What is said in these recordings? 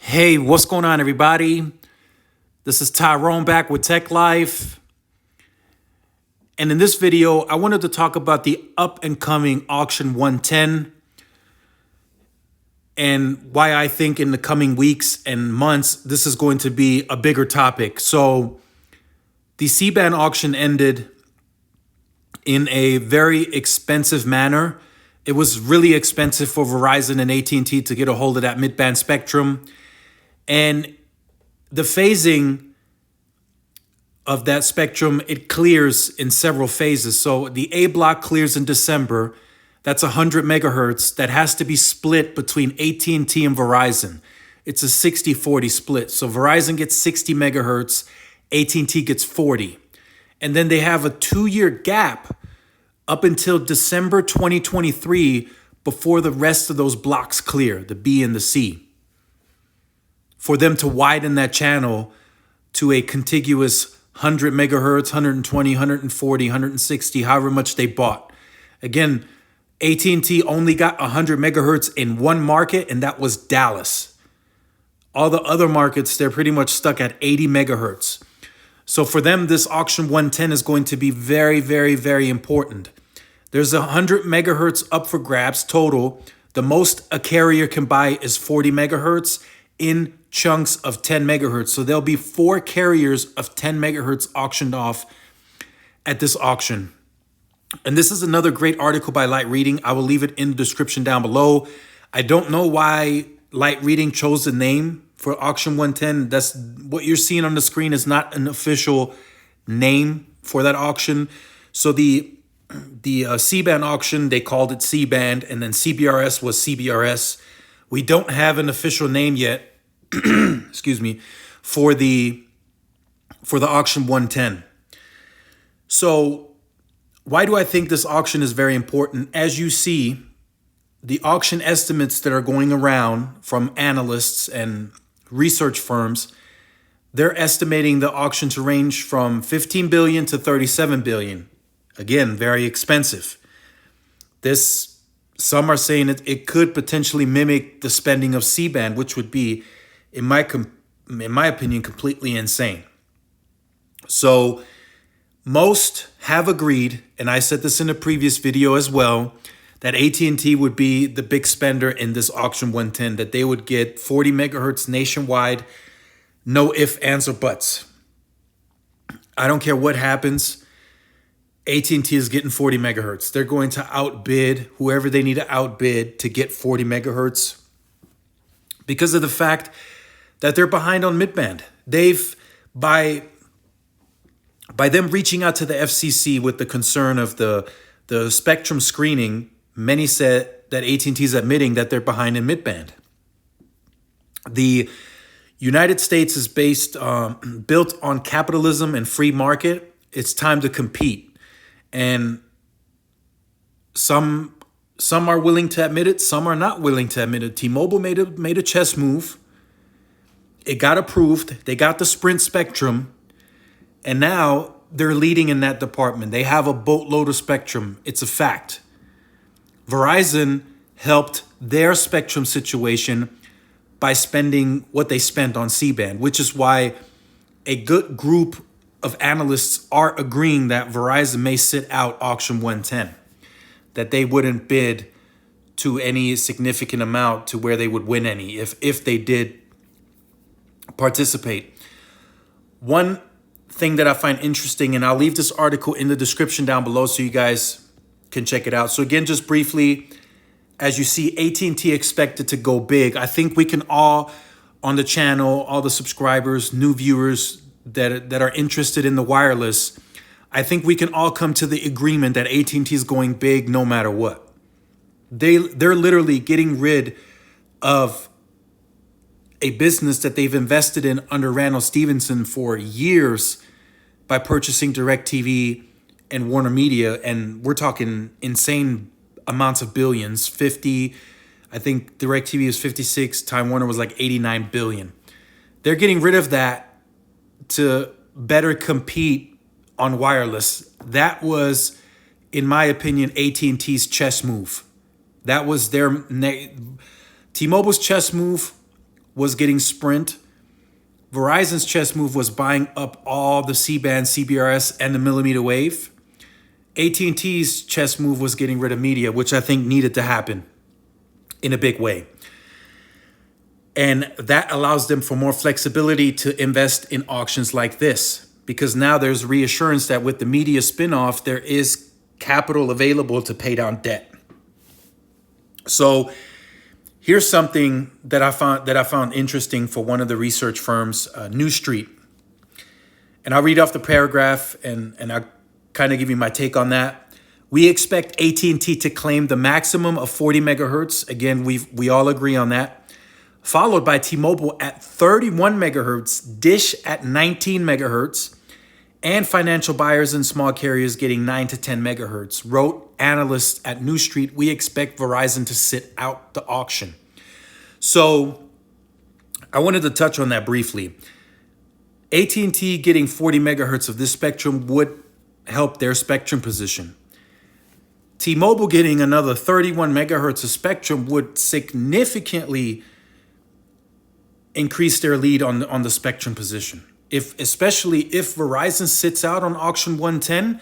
Hey, what's going on, everybody? This is Tyrone back with Tech Life. And in this video, I wanted to talk about the up and coming Auction 110 and why I think in the coming weeks and months, this is going to be a bigger topic. So the C-band auction ended in a very expensive manner. It was really expensive for Verizon and At&T to get a hold of that mid-band spectrum. And the phasing of that spectrum, it clears in several phases. So the A block clears in December. That's 100 megahertz. That has to be split between At&T and Verizon. It's a 60-40 split. So Verizon gets 60 megahertz, At&T gets 40. And then they have a 2-year gap up until December 2023 before the rest of those blocks clear, the B and the C, for them to widen that channel to a contiguous 100 megahertz, 120, 140, 160, however much they bought. Again, At&T only got 100 megahertz in one market, and that was Dallas. All the other markets, they're pretty much stuck at 80 megahertz. So for them, this auction 110 is going to be very, very, very important. There's 100 megahertz up for grabs total. The most a carrier can buy is 40 megahertz in chunks of 10 megahertz. So there'll be 4 carriers of 10 megahertz auctioned off at this auction. And this is another great article by Light Reading. I will leave it in the description down below. I don't know why Light Reading chose the name for auction 110. That's what you're seeing on the screen is not an official name for that auction. So the C-band auction, they called it C-band, and then CBRS was CBRS. We don't have an official name yet, excuse me, for the auction 110. So why do I think this auction is very important? As you see, the auction estimates that are going around from analysts and research firms, they're estimating the auction to range from 15 billion to 37 billion. Again, very expensive. Some are saying it could potentially mimic the spending of C-band, which would be, in my opinion, completely insane. So most have agreed, and I said this in a previous video as well, that At&T would be the big spender in this auction 110, that they would get 40 megahertz nationwide, no ifs, ands, or buts. I don't care what happens. At&T is getting 40 megahertz. They're going to outbid whoever they need to outbid to get 40 megahertz because of the fact that they're behind on midband. By them reaching out to the FCC with the concern of the spectrum screening, many said that At&T is admitting that they're behind in midband. The United States is built on capitalism and free market. It's time to compete. And some are willing to admit it, some are not willing to admit it. T-Mobile made a chess move. It got approved. They got the Sprint spectrum. And now they're leading in that department. They have a boatload of spectrum. It's a fact. Verizon helped their spectrum situation by spending what they spent on C-band, which is why a good group of analysts are agreeing that Verizon may sit out auction 110, that they wouldn't bid to any significant amount to where they would win any if they did participate. One thing that I find interesting, and I'll leave this article in the description down below so you guys can check it out. So again, just briefly, as you see, At&T expected to go big. I think we can all on the channel, all the subscribers, new viewers that are interested in the wireless, I think we can all come to the agreement that At&T is going big no matter what. They're literally getting rid of a business that they've invested in under Randall Stevenson for years by purchasing DirecTV and Warner Media, and we're talking insane amounts of billions. 50, I think DirecTV is 56, Time Warner was like 89 billion. They're getting rid of that to better compete on wireless. That was, in my opinion, AT&T's chess move. That was their T-Mobile's chess move was getting Sprint. Verizon's chess move was buying up all the C-band, CBRS, and the millimeter wave. AT&T's chess move was getting rid of media, which I think needed to happen in a big way. And that allows them for more flexibility to invest in auctions like this, because now there's reassurance that with the media spinoff, there is capital available to pay down debt. So here's something that I found interesting for one of the research firms, New Street. And I'll read off the paragraph and I'll kind of give you my take on that. We expect AT&T to claim the maximum of 40 megahertz. Again, we all agree on that. Followed by T-Mobile at 31 megahertz, Dish at 19 megahertz, and financial buyers and small carriers getting 9 to 10 megahertz. Wrote analysts at New Street, we expect Verizon to sit out the auction. So I wanted to touch on that briefly. AT&T getting 40 megahertz of this spectrum would help their spectrum position. T-Mobile getting another 31 megahertz of spectrum would significantly increase their lead on the spectrum position. Especially if Verizon sits out on auction 110,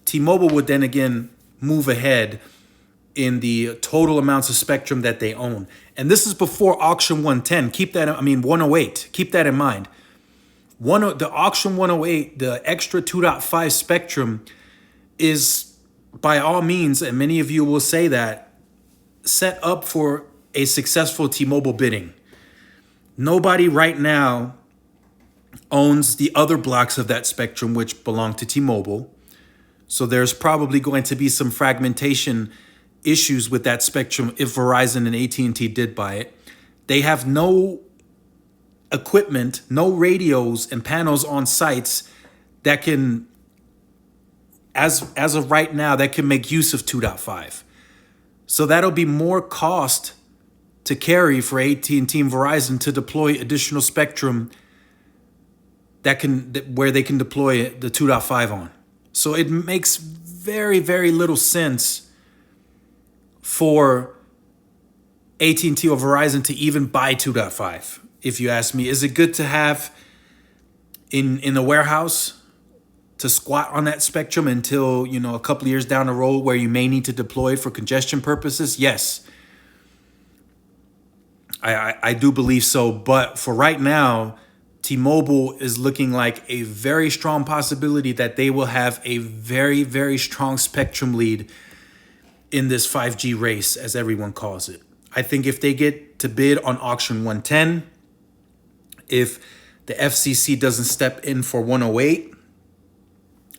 T-Mobile would then again move ahead in the total amounts of spectrum that they own. And this is before auction 110. 108. Keep that in mind. The auction 108, the extra 2.5 spectrum is by all means, and many of you will say that, set up for a successful T-Mobile bidding. Nobody right now owns the other blocks of that spectrum which belong to T-Mobile. So there's probably going to be some fragmentation issues with that spectrum if Verizon and AT&T did buy it. They have no equipment, no radios and panels on sites that can, as of right now, that can make use of 2.5. So that'll be more cost to carry for AT&T and Verizon to deploy additional spectrum where they can deploy the 2.5 on. So it makes very, very little sense for AT&T or Verizon to even buy 2.5. If you ask me, is it good to have in the warehouse to squat on that spectrum until, a couple of years down the road where you may need to deploy it for congestion purposes? Yes. I do believe so, but for right now, T-Mobile is looking like a very strong possibility that they will have a very, very strong spectrum lead in this 5G race, as everyone calls it. I think if they get to bid on auction 110, if the FCC doesn't step in for 108,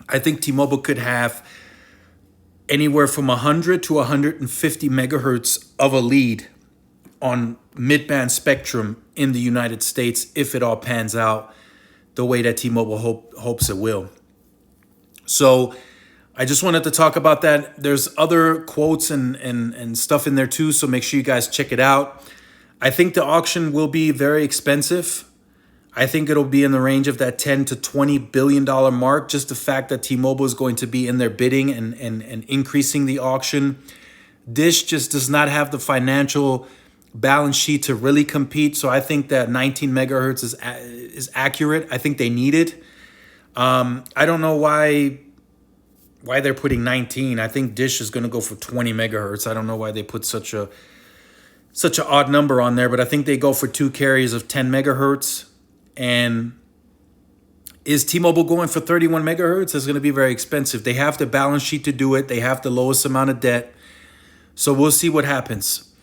I think T-Mobile could have anywhere from 100 to 150 megahertz of a lead on mid-band spectrum in the United States if it all pans out the way that T-Mobile hopes it will. So I just wanted to talk about that. There's other quotes and stuff in there too, so make sure you guys check it out. I think the auction will be very expensive. I think it'll be in the range of that $10 to $20 billion mark. Just the fact that T-Mobile is going to be in there bidding and increasing the auction. Dish just does not have the financial balance sheet to really compete. So I think that 19 megahertz is accurate. I think they need it. I don't know why they're putting 19. I think Dish is going to go for 20 megahertz. I don't know why they put such an odd number on there, but I think they go for 2 carriers of 10 megahertz. And is T-Mobile going for 31 megahertz? It's going to be very expensive. They have the balance sheet to do it. They have the lowest amount of debt. So we'll see what happens.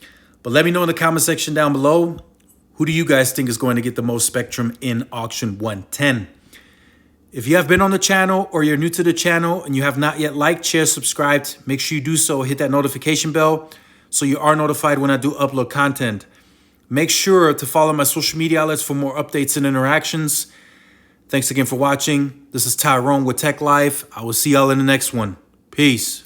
But let me know in the comment section down below, who do you guys think is going to get the most spectrum in auction 110? If you have been on the channel or you're new to the channel and you have not yet liked, shared, subscribed, make sure you do so. Hit that notification bell so you are notified when I do upload content. Make sure to follow my social media outlets for more updates and interactions. Thanks again for watching. This is Tyrone with Tech Life. I will see y'all in the next one. Peace.